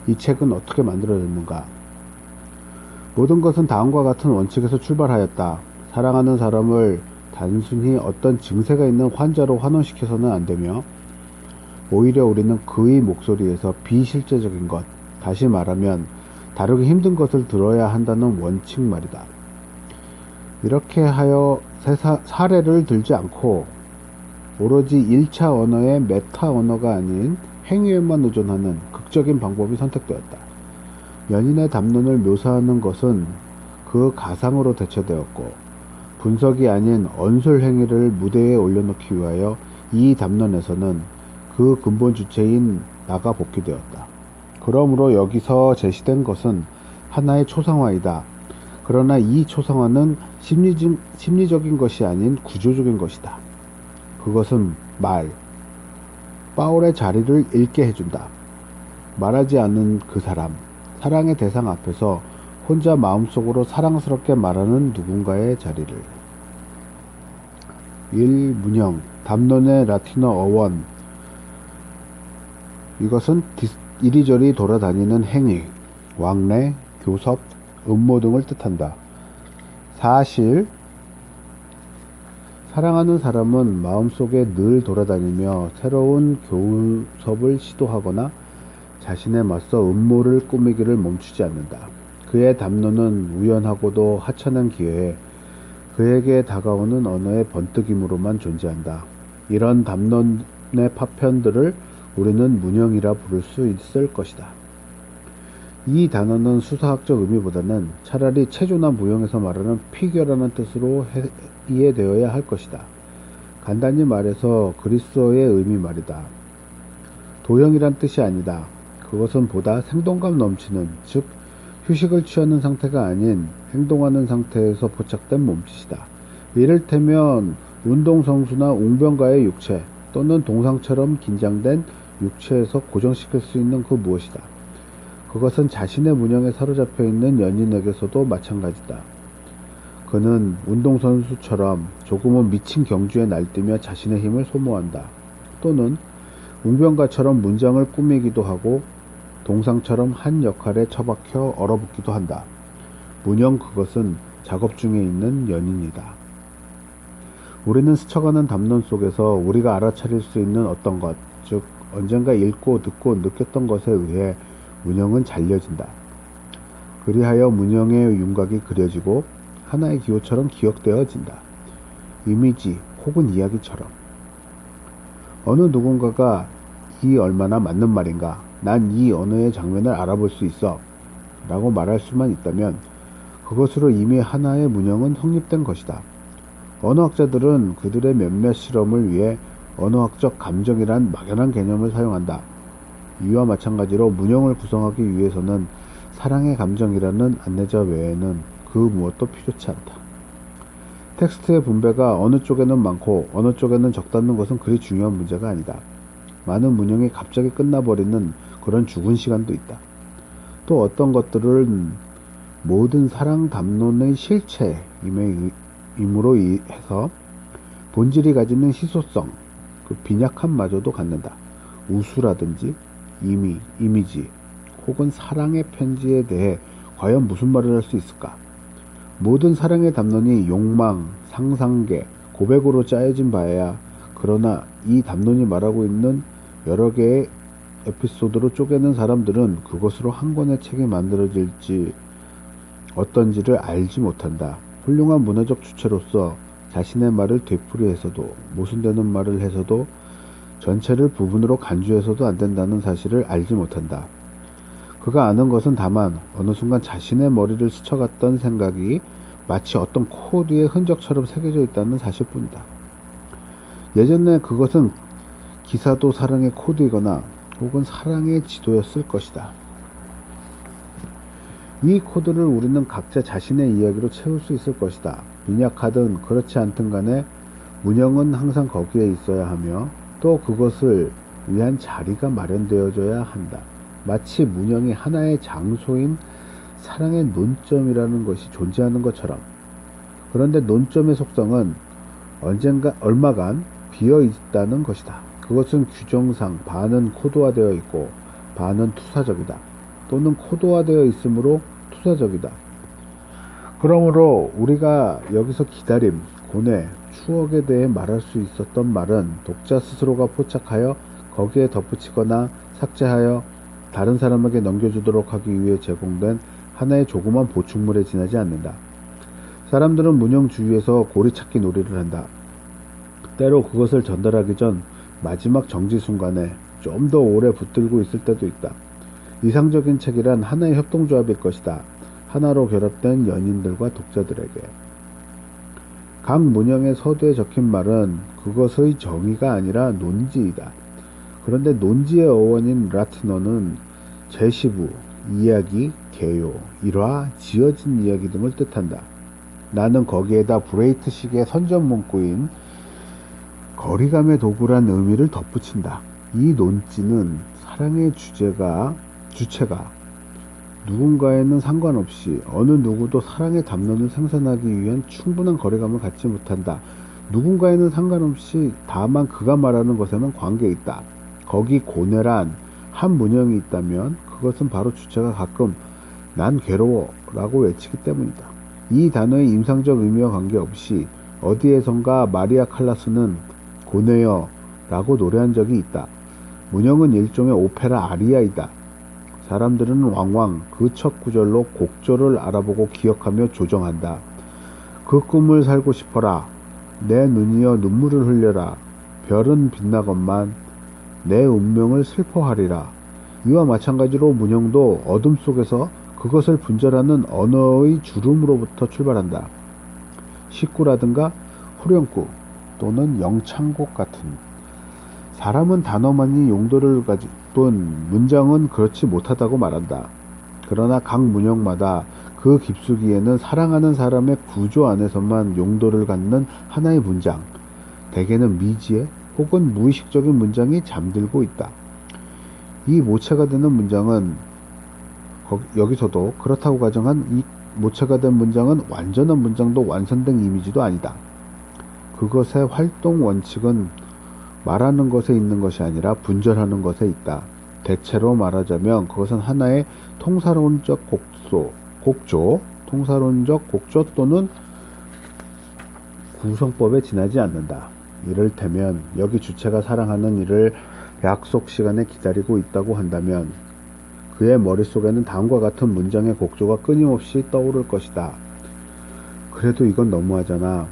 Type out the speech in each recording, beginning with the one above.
이 책은 어떻게 만들어졌는가? 모든 것은 다음과 같은 원칙에서 출발하였다. 사랑하는 사람을 단순히 어떤 증세가 있는 환자로 환원시켜서는 안 되며, 오히려 우리는 그의 목소리에서 비실제적인 것, 다시 말하면 다루기 힘든 것을 들어야 한다는 원칙 말이다. 이렇게 하여 사례를 들지 않고 오로지 1차 언어의 메타 언어가 아닌 행위에만 의존하는 극적인 방법이 선택되었다. 연인의 담론을 묘사하는 것은 그 가상으로 대처되었고, 분석이 아닌 언술 행위를 무대에 올려놓기 위하여 이 담론에서는 그 근본 주체인 나가 복귀되었다. 그러므로 여기서 제시된 것은 하나의 초상화이다. 그러나 이 초상화는 심리적인 것이 아닌 구조적인 것이다. 그것은 파울의 자리를 잃게 해준다. 말하지 않는 그 사람, 사랑의 대상 앞에서 혼자 마음속으로 사랑스럽게 말하는 누군가의 자리를. 1. 문형, 담론의 라틴어 어원. 이것은 이리저리 돌아다니는 행위, 왕래, 교섭, 음모 등을 뜻한다. 사실, 사랑하는 사람은 마음속에 늘 돌아다니며 새로운 교섭을 시도하거나 자신에 맞서 음모를 꾸미기를 멈추지 않는다. 그의 담론은 우연하고도 하찮은 기회에 그에게 다가오는 언어의 번뜩임으로만 존재한다. 이런 담론의 파편들을 우리는 문형이라 부를 수 있을 것이다. 이 단어는 수사학적 의미보다는 차라리 체조나 무용에서 말하는 피겨라는 뜻으로 이해되어야 할 것이다. 간단히 말해서 그리스어의 의미 말이다. 도형이란 뜻이 아니다. 그것은 보다 생동감 넘치는, 즉 휴식을 취하는 상태가 아닌 행동하는 상태에서 포착된 몸짓이다. 이를테면 운동선수나 웅변가의 육체 또는 동상처럼 긴장된 육체에서 고정시킬 수 있는 그 무엇이다. 그것은 자신의 문형에 사로잡혀 있는 연인에게서도 마찬가지다. 그는 운동선수처럼 조금은 미친 경주에 날뛰며 자신의 힘을 소모한다. 또는 웅변가처럼 문장을 꾸미기도 하고 동상처럼 한 역할에 처박혀 얼어붙기도 한다. 문형, 그것은 작업 중에 있는 연인이다. 우리는 스쳐가는 담론 속에서 우리가 알아차릴 수 있는 어떤 것, 즉 언젠가 읽고 듣고 느꼈던 것에 의해 문형은 잘려진다. 그리하여 문형의 윤곽이 그려지고 하나의 기호처럼 기억되어진다. 이미지 혹은 이야기처럼. 어느 누군가가 이 얼마나 맞는 말인가, 난 이 언어의 장면을 알아볼 수 있어 라고 말할 수만 있다면 그것으로 이미 하나의 문형은 성립된 것이다. 언어학자들은 그들의 몇몇 실험을 위해 언어학적 감정이란 막연한 개념을 사용한다. 이와 마찬가지로 문형을 구성하기 위해서는 사랑의 감정이라는 안내자 외에는 그 무엇도 필요치 않다. 텍스트의 분배가 어느 쪽에는 많고 어느 쪽에는 적다는 것은 그리 중요한 문제가 아니다. 많은 문형이 갑자기 끝나버리는 그런 죽은 시간도 있다. 또 어떤 것들은 모든 사랑 담론의 실체임으로 해서 본질이 가지는 희소성, 그 빈약함마저도 갖는다. 우수라든지 이미지 혹은 사랑의 편지에 대해 과연 무슨 말을 할 수 있을까? 모든 사랑의 담론이 욕망, 상상계, 고백으로 짜여진 바에야, 그러나 이 담론이 말하고 있는 여러 개의 에피소드로 쪼개는 사람들은 그것으로 한 권의 책이 만들어질지 어떤지를 알지 못한다. 훌륭한 문화적 주체로서 자신의 말을 되풀이해서도, 모순되는 말을 해서도, 전체를 부분으로 간주해서도 안 된다는 사실을 알지 못한다. 그가 아는 것은 다만 어느 순간 자신의 머리를 스쳐갔던 생각이 마치 어떤 코드의 흔적처럼 새겨져 있다는 사실뿐이다. 예전에 그것은 기사도 사랑의 코드이거나 혹은 사랑의 지도였을 것이다. 이 코드를 우리는 각자 자신의 이야기로 채울 수 있을 것이다. 빈약하든 그렇지 않든 간에 문형은 항상 거기에 있어야 하며 또 그것을 위한 자리가 마련되어져야 한다. 마치 문형이 하나의 장소인 사랑의 논점이라는 것이 존재하는 것처럼. 그런데 논점의 속성은 언젠가 얼마간 비어 있다는 것이다. 그것은 규정상 반은 코드화되어 있고 반은 투사적이다. 또는 코드화되어 있으므로 투사적이다. 그러므로 우리가 여기서 기다림, 고뇌, 추억에 대해 말할 수 있었던 말은 독자 스스로가 포착하여 거기에 덧붙이거나 삭제하여 다른 사람에게 넘겨주도록 하기 위해 제공된 하나의 조그만 보충물에 지나지 않는다. 사람들은 문형 주위에서 고리찾기 놀이를 한다. 때로 그것을 전달하기 전 마지막 정지 순간에 좀 더 오래 붙들고 있을 때도 있다. 이상적인 책이란 하나의 협동조합일 것이다. 하나로 결합된 연인들과 독자들에게. 각 문형의 서두에 적힌 말은 그것의 정의가 아니라 논지이다. 그런데 논지의 어원인 라틴어는 제시부, 이야기, 개요, 일화, 지어진 이야기 등을 뜻한다. 나는 거기에다 브레이트식의 선전문구인 거리감의 도구란 의미를 덧붙인다. 이 논지는 사랑의 주체가 누군가에는 상관없이 어느 누구도 사랑의 담론을 생산하기 위한 충분한 거리감을 갖지 못한다. 누군가에는 상관없이 다만 그가 말하는 것에는 관계 있다. 거기 고뇌란 한 문형이 있다면 그것은 바로 주체가 가끔 난 괴로워 라고 외치기 때문이다. 이 단어의 임상적 의미와 관계없이 어디에선가 마리아 칼라스는 고뇌여 라고 노래한 적이 있다. 문형은 일종의 오페라 아리아이다. 사람들은 왕왕 그 첫 구절로 곡조를 알아보고 기억하며 조정한다. 그 꿈을 살고 싶어라. 내 눈이여 눈물을 흘려라. 별은 빛나건만 내 운명을 슬퍼하리라. 이와 마찬가지로 문형도 어둠 속에서 그것을 분절하는 언어의 주름으로부터 출발한다. 식구라든가 후렴구 또는 영창곡 같은 사람은 단어만이 용도를 가지던 문장은 그렇지 못하다고 말한다. 그러나 각 문형마다 그 깊숙이에는 사랑하는 사람의 구조 안에서만 용도를 갖는 하나의 문장, 대개는 미지의 혹은 무의식적인 문장이 잠들고 있다. 이 모체가 되는 문장은 여기서도 그렇다고 가정한 이 모체가 된 문장은 완전한 문장도 완성된 이미지도 아니다. 그것의 활동 원칙은 말하는 것에 있는 것이 아니라 분절하는 것에 있다. 대체로 말하자면 그것은 하나의 통사론적 곡조 또는 구성법에 지나지 않는다. 이를테면 여기 주체가 사랑하는 이를 약속 시간에 기다리고 있다고 한다면 그의 머릿속에는 다음과 같은 문장의 곡조가 끊임없이 떠오를 것이다. 그래도 이건 너무하잖아.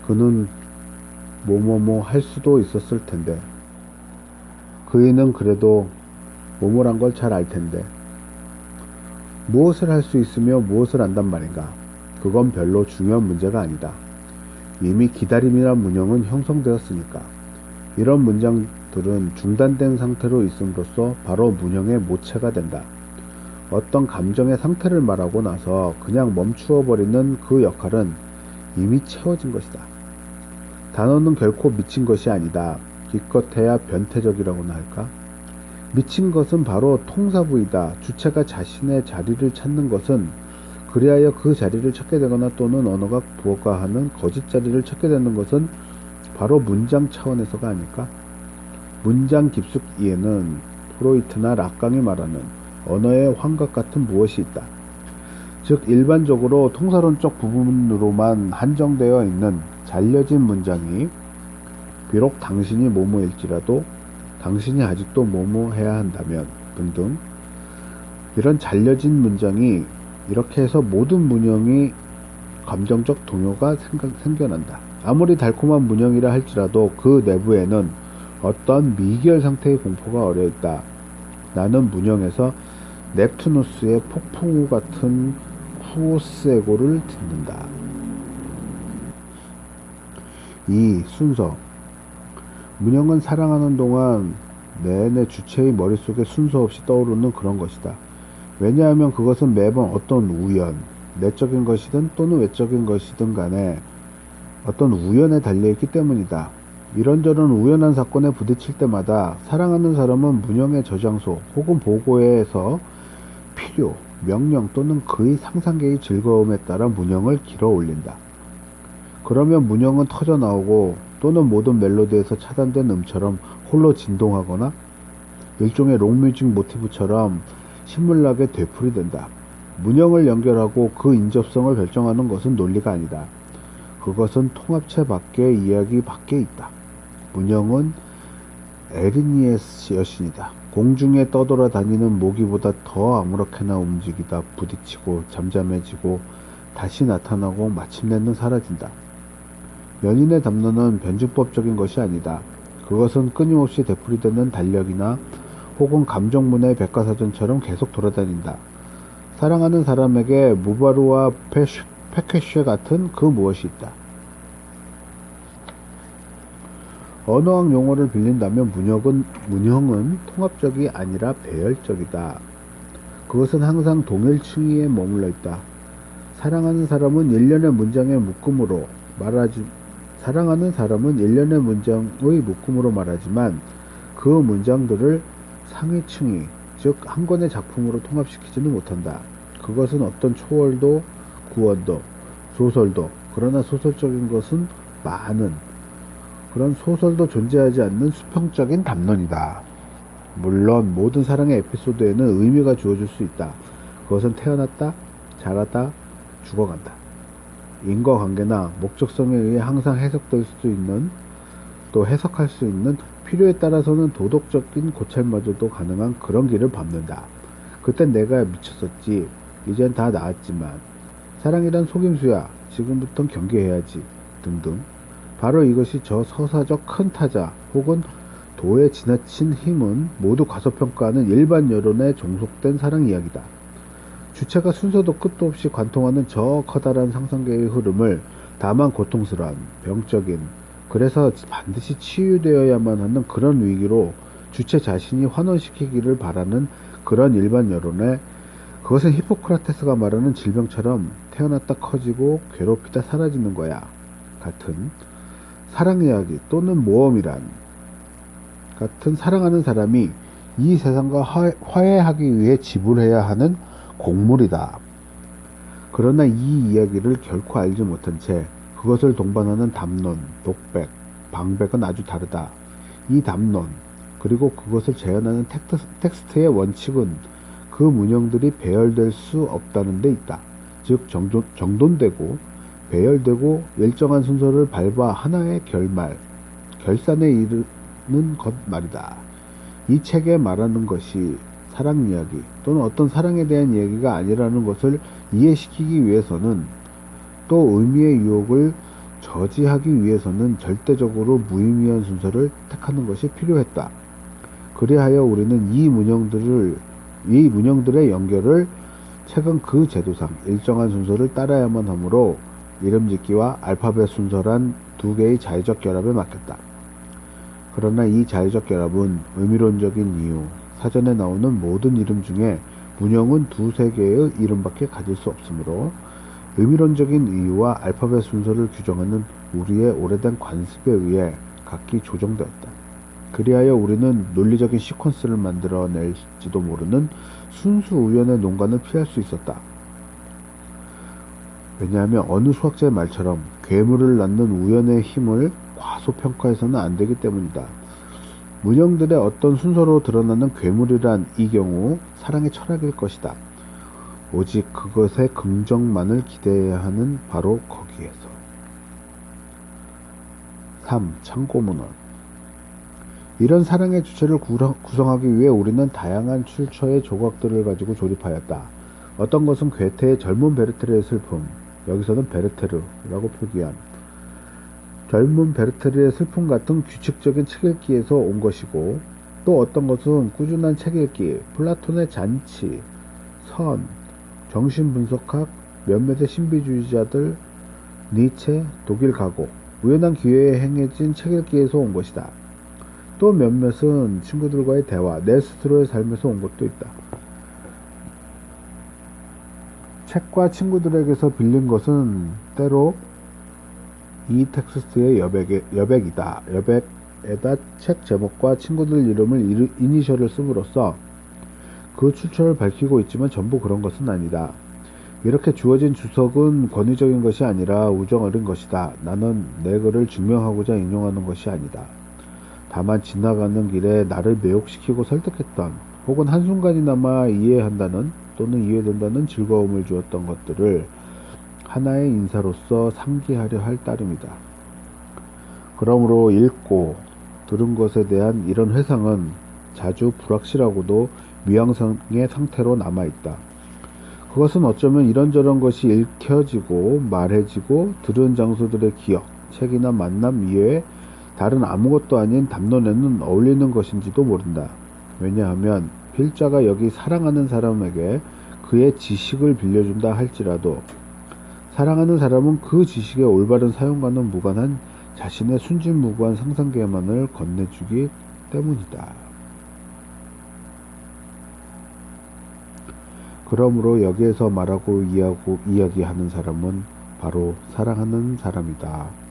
그는 뭐뭐뭐 할 수도 있었을 텐데. 그이는 그래도 뭐뭐란 걸 잘 알 텐데. 무엇을 할 수 있으며 무엇을 안단 말인가? 그건 별로 중요한 문제가 아니다. 이미 기다림이란 문형은 형성되었으니까. 이런 문장들은 중단된 상태로 있음으로써 바로 문형의 모체가 된다. 어떤 감정의 상태를 말하고 나서 그냥 멈추어 버리는 그 역할은 이미 채워진 것이다. 단어는 결코 미친 것이 아니다. 기껏해야 변태적이라고나 할까? 미친 것은 바로 통사부이다. 주체가 자신의 자리를 찾는 것은 그리하여 그 자리를 찾게 되거나 또는 언어가 부가하는 거짓 자리를 찾게 되는 것은 바로 문장 차원에서가 아닐까? 문장 깊숙이에는 프로이트나 락강이 말하는 언어의 환각 같은 무엇이 있다. 즉 일반적으로 통사론적 부분으로만 한정되어 있는 잘려진 문장이 비록 당신이 뭐뭐일지라도 당신이 아직도 뭐뭐해야 한다면 등등 이런 잘려진 문장이 이렇게 해서 모든 문형이 감정적 동요가 생겨난다. 아무리 달콤한 문형이라 할지라도 그 내부에는 어떤 미결 상태의 공포가 어려있다. 나는 문형에서 넵투누스의 폭풍우 같은 후오세고를 듣는다. 이 순서 문형은 사랑하는 동안 내내 주체의 머릿속에 순서 없이 떠오르는 그런 것이다. 왜냐하면 그것은 매번 어떤 우연, 내적인 것이든 또는 외적인 것이든 간에 어떤 우연에 달려있기 때문이다. 이런저런 우연한 사건에 부딪힐 때마다 사랑하는 사람은 문형의 저장소 혹은 보고에서 필요, 명령 또는 그의 상상계의 즐거움에 따라 문형을 길어 올린다. 그러면 문형은 터져 나오고 또는 모든 멜로디에서 차단된 음처럼 홀로 진동하거나 일종의 록뮤직 모티브처럼 신물나게 되풀이된다. 문형을 연결하고 그 인접성을 결정하는 것은 논리가 아니다. 그것은 통합체 밖의 이야기 밖에 있다. 문형은 에르니의 여신이다. 공중에 떠돌아다니는 모기보다 더 아무렇게나 움직이다 부딪히고 잠잠해지고 다시 나타나고 마침내는 사라진다. 연인의 담론은 변증법적인 것이 아니다. 그것은 끊임없이 되풀이되는 달력이나 혹은 감정문의 백과사전처럼 계속 돌아다닌다. 사랑하는 사람에게 무바루와 페케쉐 같은 그 무엇이 있다. 언어학 용어를 빌린다면 문형은 통합적이 아니라 배열적이다. 그것은 항상 동일층위에 머물러 있다. 사랑하는 사람은 일련의 문장의 묶음으로 말하지만 그 문장들을 상위층위, 즉 한 권의 작품으로 통합시키지는 못한다. 그것은 어떤 초월도, 구원도, 소설도, 그러나 소설적인 것은 많은, 그런 소설도 존재하지 않는 수평적인 담론이다. 물론 모든 사랑의 에피소드에는 의미가 주어질 수 있다. 그것은 태어났다, 자랐다, 죽어간다. 인과관계나 목적성에 의해 항상 해석될 수 있는, 또 해석할 수 있는, 필요에 따라서는 도덕적인 고찰마저도 가능한 그런 길을 밟는다. 그땐 내가 미쳤었지. 이젠 다 나았지만. 사랑이란 속임수야. 지금부턴 경계해야지. 등등. 바로 이것이 저 서사적 큰 타자 혹은 도의 지나친 힘은 모두 과소평가하는 일반 여론에 종속된 사랑 이야기다. 주체가 순서도 끝도 없이 관통하는 저 커다란 상상계의 흐름을 다만 고통스러운, 병적인, 그래서 반드시 치유되어야만 하는 그런 위기로 주체 자신이 환원시키기를 바라는 그런 일반 여론에, 그것은 히포크라테스가 말하는 질병처럼 태어났다 커지고 괴롭히다 사라지는 거야 같은 사랑 이야기 또는 모험이란 같은 사랑하는 사람이 이 세상과 화해하기 위해 지불해야 하는 곡물이다. 그러나 이 이야기를 결코 알지 못한 채 그것을 동반하는 담론, 독백, 방백은 아주 다르다. 이 담론, 그리고 그것을 재현하는 텍스트의 원칙은 그 문형들이 배열될 수 없다는 데 있다. 즉 정돈되고 배열되고 일정한 순서를 밟아 하나의 결산에 이르는 것 말이다. 이 책에 말하는 것이 사랑 이야기 또는 어떤 사랑에 대한 이야기가 아니라는 것을 이해시키기 위해서는, 또 의미의 유혹을 저지하기 위해서는 절대적으로 무의미한 순서를 택하는 것이 필요했다. 그리하여 우리는 이 문형들의 연결을 책은 그 제도상 일정한 순서를 따라야만 하므로 이름짓기와 알파벳 순서란 두 개의 자의적 결합에 맡겼다. 그러나 이 자의적 결합은 의미론적인 이유, 사전에 나오는 모든 이름 중에 문형은 두세 개의 이름밖에 가질 수 없으므로 의미론적인 이유와 알파벳 순서를 규정하는 우리의 오래된 관습에 의해 각기 조정되었다. 그리하여 우리는 논리적인 시퀀스를 만들어낼지도 모르는 순수 우연의 농간을 피할 수 있었다. 왜냐하면 어느 수학자의 말처럼 괴물을 낳는 우연의 힘을 과소평가해서는 안 되기 때문이다. 문형들의 어떤 순서로 드러나는 괴물이란 이 경우 사랑의 철학일 것이다. 오직 그것의 긍정만을 기대해야 하는 바로 거기에서. 3. 참고문헌. 이런 사랑의 주체를 구성하기 위해 우리는 다양한 출처의 조각들을 가지고 조립하였다. 어떤 것은 괴테의 젊은 베르테르의 슬픔, 여기서는 베르테르라고 표기한 젊은 베르테르의 슬픔 같은 규칙적인 책 읽기에서 온 것이고, 또 어떤 것은 꾸준한 책 읽기, 플라톤의 잔치, 선, 정신분석학, 몇몇의 신비주의자들, 니체, 독일 가곡, 우연한 기회에 행해진 책 읽기에서 온 것이다. 또 몇몇은 친구들과의 대화, 내 스스로의 삶에서 온 것도 있다. 책과 친구들에게서 빌린 것은 때로 이 텍스트의 여백이다. 여백에다 책 제목과 친구들 이름을 이니셜을 씀으로써 그 출처를 밝히고 있지만 전부 그런 것은 아니다. 이렇게 주어진 주석은 권위적인 것이 아니라 우정 어린 것이다. 나는 내 글을 증명하고자 인용하는 것이 아니다. 다만 지나가는 길에 나를 매혹시키고 설득했던 혹은 한순간이나마 이해한다는 또는 이해된다는 즐거움을 주었던 것들을 하나의 인사로서 상기하려 할 따름이다. 그러므로 읽고 들은 것에 대한 이런 회상은 자주 불확실하고도 미완성의 상태로 남아있다. 그것은 어쩌면 이런저런 것이 읽혀지고 말해지고 들은 장소들의 기억, 책이나 만남 이외에 다른 아무것도 아닌 담론에는 어울리는 것인지도 모른다. 왜냐하면 필자가 여기 사랑하는 사람에게 그의 지식을 빌려준다 할지라도 사랑하는 사람은 그 지식의 올바른 사용과는 무관한 자신의 순진무구한 상상계만을 건네주기 때문이다. 그러므로 여기에서 말하고 이야기하는 사람은 바로 사랑하는 사람이다.